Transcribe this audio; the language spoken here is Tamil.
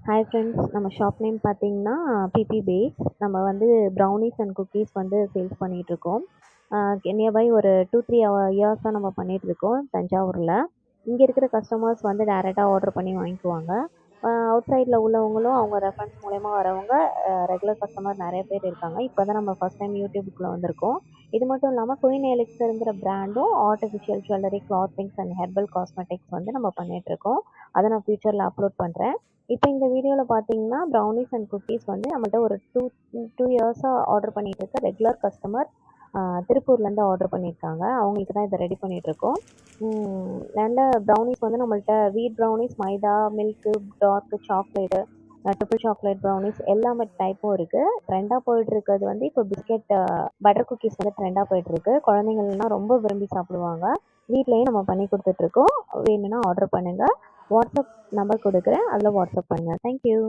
ஹாய் ஃப்ரெண்ட்ஸ், நம்ம ஷாப் நேம் பார்த்தீங்கன்னா பிபி பேக்ஸ். நம்ம வந்து ப்ரௌனீஸ் அண்ட் குக்கீஸ் வந்து சேல்ஸ் பண்ணிகிட்ருக்கோம். நியர்பை ஒரு 2-3 இயர்ஸாக நம்ம பண்ணிகிட்ருக்கோம் தஞ்சாவூரில். இங்கே இருக்கிற கஸ்டமர்ஸ் வந்து டேரெக்டாக ஆர்டர் பண்ணி வாங்கிக்குவாங்க. அவுட் சைடில் உள்ளவங்களும் அவங்க ரெஃபரன்ஸ் மூலயமா வரவங்க ரெகுலர் கஸ்டமர் நிறைய பேர் இருக்காங்க. இப்போ தான் நம்ம ஃபஸ்ட் டைம் யூடியூபுக்குள்ளே வந்திருக்கோம். இது மட்டும் இல்லாமல் குயின் எலிக்ஸருங்கிற பிராண்டும் artificial jewellery, clothings and herbal cosmetics வந்து நம்ம பண்ணிகிட்ருக்கோம். அதை நான் ஃபியூச்சரில் அப்லோட் பண்ணுறேன். இப்போ இந்த வீடியோவில் பார்த்தீங்கன்னா ப்ரௌனீஸ் அண்ட் குக்கீஸ் வந்து நம்மள்ட்ட ஒரு டூ இயர்ஸாக ஆர்டர் பண்ணிட்டு இருக்க ரெகுலர் கஸ்டமர் திருப்பூர்லேருந்து ஆர்டர் பண்ணியிருக்காங்க. அவங்களுக்கு தான் இதை ரெடி பண்ணிகிட்ருக்கோம். நல்ல ப்ரௌனீஸ் வந்து நம்மள்ட்ட வீட் ப்ரௌனீஸ், மைதா, milk, dark chocolate, triple chocolate brownies எல்லாமே டைப்பும் இருக்குது. ட்ரெண்டாக போயிட்டுருக்கிறது வந்து இப்போ பிஸ்கெட் பட்டர் குக்கீஸ் வந்து ட்ரெண்டாக போயிட்டுருக்கு. குழந்தைங்கள்லாம் ரொம்ப விரும்பி சாப்பிடுவாங்க. வீட்லேயும் நம்ம பண்ணி கொடுத்துட்ருக்கோம். வேணும்னா ஆர்டர் பண்ணுங்கள். வாட்ஸ்அப் நம்பர் கொடுக்குறேன், அதில் வாட்ஸ்அப் பண்ணுங்கள். தேங்க்யூ.